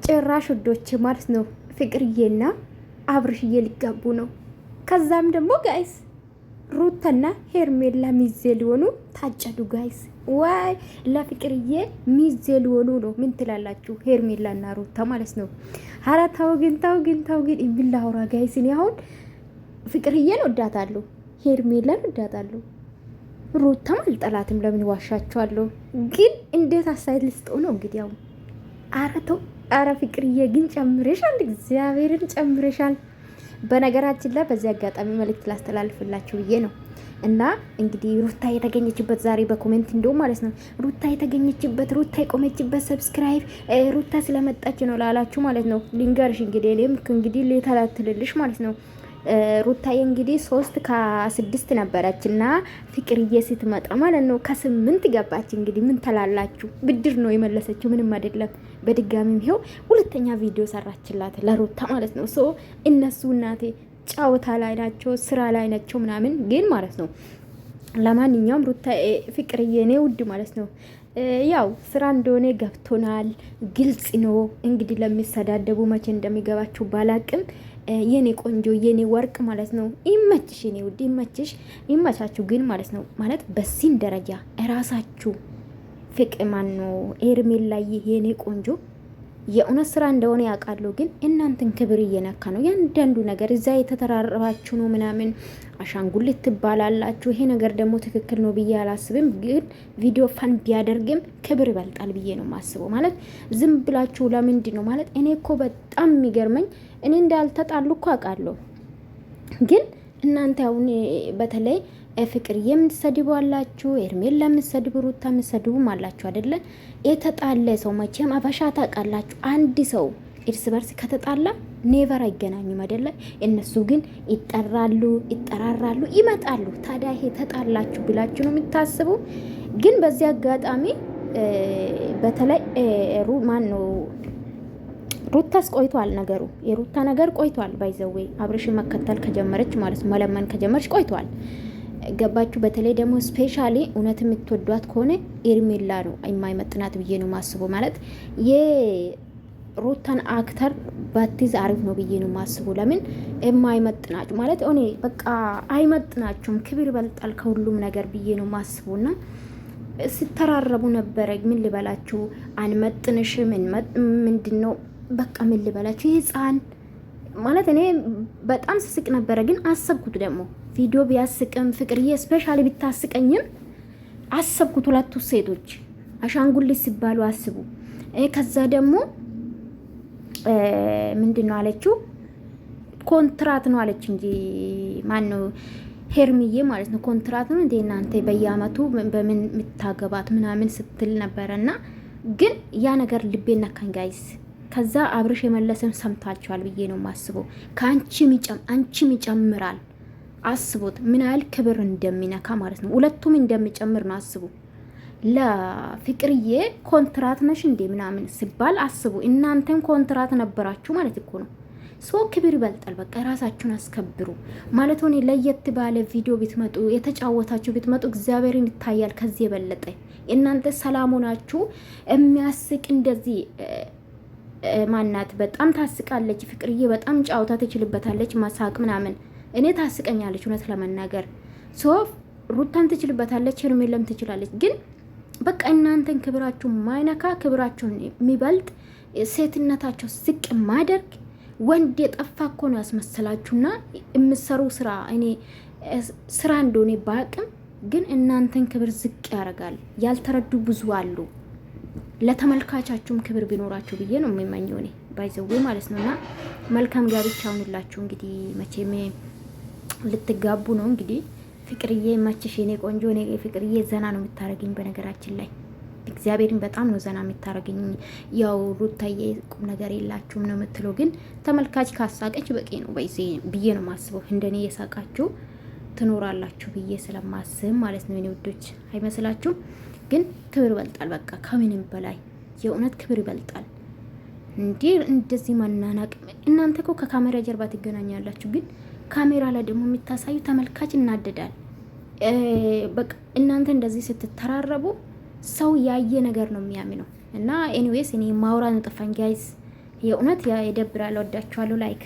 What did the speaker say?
ጭራሽ ውዶች ማለት ነው ፍቅርዬና አብርሽዬ ሊጋቡ ነው። ከዛም ደግሞ ጋይስ ሩታና ሄርሜላ ሚዜ ሊሆኑ ታጨዱ ጋይስ። ዋይ ለፍቅርዬ ሚዜ ሊሆኑ ነው። ምን ትላላችሁ? ሄርሜላና ሩታ ማለት ነው። ኧረ ተው ግን የሚላውራ ጋይስ። እኔ አሁን ፍቅርዬን ወዳታለሁ፣ ሄርሜላን ወዳታለሁ፣ ሩታም አልጠላትም። ለምን ዋሻችኋለሁ? ግን እንዴት አሳይት ልስጠው ነው እንግዲህ አሁን። ኧረ ተው፣ ኧረ ፍቅርዬ ግን ጨምረሻል፣ እግዚአብሔርን ጨምረሻል። በነገራችን ላይ በዚህ አጋጣሚ መልእክት ላስተላልፍላችሁ ብዬ ነው። እና እንግዲህ ሩታ የተገኘችበት ዛሬ በኮሜንት እንደውም ማለት ነው ሩታ የተገኘችበት ሩታ የቆመችበት ሰብስክራይብ ሩታ ስለመጣች ነው ላላችሁ ማለት ነው ልንገርሽ እንግዲህ እኔም እንግዲህ ሌተላትልልሽ ማለት ነው ሩታዬ እንግዲህ 3 ከ6 ነበረች እና ፍቅርዬ ስትመጣ ማለት ነው ከ8 ገባች። እንግዲህ ምን ተላላችሁ? ብድር ነው የመለሰችው፣ ምንም አይደለም። በድጋሚም ይሄው ሁለተኛ ቪዲዮ ሰራችላት ለሩታ ማለት ነው። ሶ እነሱ እናቴ ጫወታ ላይ ናቸው፣ ስራ ላይ ናቸው ምናምን ግን ማለት ነው። ለማንኛውም ሩታ ፍቅርዬ ነው ውድ ማለት ነው ያው ስራ እንደሆነ ገብቶናል፣ ግልጽ ነው። እንግዲህ ለሚሰዳደቡ መቼ እንደሚገባችሁ ባላቅም የኔ ቆንጆ የኔ ወርቅ ማለት ነው ይመችሽ፣ የኔ ውድ ይመችሽ፣ ይመቻችሁ። ግን ማለት ነው ማለት በሲን ደረጃ እራሳችሁ ፍቅማን ነው ሄርሜላዬ የኔ ቆንጆ የእውነት ስራ እንደሆነ ያውቃለሁ። ግን እናንተን ክብር እየነካ ነው ያንዳንዱ ነገር። እዛ የተተራረባችሁ ነው ምናምን አሻንጉሊት ትባላላችሁ። ይሄ ነገር ደግሞ ትክክል ነው ብዬ አላስብም። ግን ቪዲዮ ፈን ቢያደርግም ክብር ይበልጣል ብዬ ነው የማስበው። ማለት ዝም ብላችሁ ለምንድን ነው ማለት እኔ እኮ በጣም የሚገርመኝ እኔ እንዳልተጣሉ እኮ አውቃለሁ። ግን እናንተ አሁን በተለይ ፍቅር የምትሰድቡ አላችሁ፣ ኤርሜላ የምትሰድቡ፣ ሩታ የምትሰድቡም አላችሁ አይደለ? የተጣለ ሰው መቼም አበሻ ታውቃላችሁ። አንድ ሰው እርስ በርስ ከተጣላ ኔቨር አይገናኙም አይደለ? እነሱ ግን ይጠራሉ፣ ይጠራራሉ፣ ይመጣሉ። ታዲያ ይሄ ተጣላችሁ ብላችሁ ነው የምታስቡ? ግን በዚህ አጋጣሚ በተለይ ማን ነው ሩታስ ቆይቷል ነገሩ፣ የሩታ ነገር ቆይቷል። ባይዘዌ አብርሽ መከተል ከጀመረች ማለት ነው መለመን ከጀመረች ቆይቷል። ገባችሁ? በተለይ ደግሞ ስፔሻሊ እውነት የምትወዷት ከሆነ ኤርሜላ ነው የማይመጥናት ብዬ ነው ማስበው። ማለት የሩታን አክተር ባቲዝ አሪፍ ነው ብዬ ነው ማስበው። ለምን የማይመጥናችሁ ማለት እኔ በቃ አይመጥናችሁም። ክብር ይበልጣል ከሁሉም ነገር ብዬ ነው ማስበውና ስተራረቡ ነበረ። ምን ልበላችሁ አንመጥንሽም ምንድን ነው በቃ ምን ልበላችሁ ህፃን ማለት እኔ በጣም ስስቅ ነበረ። ግን አሰብኩት ደግሞ ቪዲዮ ቢያስቅም ፍቅርዬ ስፔሻሊ ብታስቀኝም አሰብኩት ሁለቱ ሴቶች አሻንጉሊት ሲባሉ አስቡ። ከዛ ደግሞ ምንድን ነው አለችው ኮንትራት ነው አለች እንጂ ማን ነው ሄርሚዬ ማለት ነው ኮንትራት ነው እንዴ እናንተ በየአመቱ በምን የምታገባት ምናምን ስትል ነበረና ግን ያ ነገር ልቤ ነካኝ ጋይስ። ከዛ አብርሽ የመለሰም ሰምታችኋል ብዬ ነው ማስበው። አንቺም ይጨምራል። አስቡት ምን ያህል ክብር እንደሚነካ ማለት ነው። ሁለቱም እንደሚጨምር ነው አስቡ። ለፍቅርዬ ኮንትራት ነሽ እንዴ ምናምን ሲባል አስቡ። እናንተም ኮንትራት ነበራችሁ ማለት እኮ ነው። ሶ ክብር ይበልጣል። በቃ ራሳችሁን አስከብሩ ማለት ሆኔ ለየት ባለ ቪዲዮ ብትመጡ የተጫወታችሁ ብትመጡ እግዚአብሔርን ይታያል። ከዚህ የበለጠ እናንተ ሰላም ሆናችሁ የሚያስቅ እንደዚህ ማናት በጣም ታስቃለች ፍቅርዬ፣ በጣም ጫውታ ትችልበታለች ማሳቅ ምናምን። እኔ ታስቀኛለች እውነት ለመናገር ሶ ሩታን ትችልበታለች፣ ሄርሜላም ትችላለች። ግን በቃ እናንተን ክብራችሁ ማይነካ ክብራችሁን የሚበልጥ ሴትነታቸው ዝቅ ማደርግ ወንድ የጠፋ እኮ ነው ያስመሰላችሁና የምትሰሩ ስራ እኔ ስራ እንደሆነ ባቅም ግን እናንተን ክብር ዝቅ ያደርጋል። ያልተረዱ ብዙ አሉ። ለተመልካቻችሁም ክብር ቢኖራችሁ ብዬ ነው የሚመኘው እኔ ባይዘው ማለት ነውና መልካም ጋብቻ ሁንላችሁ። እንግዲህ መቼም ልትጋቡ ነው እንግዲህ። ፍቅርዬ ማችሽ የኔ ቆንጆ፣ እኔ ፍቅርዬ ዘና ነው የምታረግኝ። በነገራችን ላይ እግዚአብሔርን በጣም ነው ዘና የምታረግኝ። ያው ሩታዬ ቁም ነገር የላችሁም ነው የምትለው፣ ግን ተመልካች ካሳቀች በቂ ነው ብዬ ነው ማስበው። እንደኔ የሳቃችሁ ትኖራላችሁ ብዬ ስለማስብ ማለት ነው። እኔ ውዶች አይመስላችሁ? ግን ክብር ይበልጣል። በቃ ከምንም በላይ የእውነት ክብር ይበልጣል። እንደዚህ ማናናቅ። እናንተ እኮ ከካሜራ ጀርባ ትገናኛላችሁ፣ ግን ካሜራ ላይ ደግሞ የምታሳዩ ተመልካች እናደዳል። በቃ እናንተ እንደዚህ ስትተራረቡ ሰው ያየ ነገር ነው የሚያምነው። እና ኤኒዌይስ እኔ ማውራት ነው ጠፋኝ ጋይስ። የእውነት ያ ይደብራል። ወዳችኋለሁ። ላይክ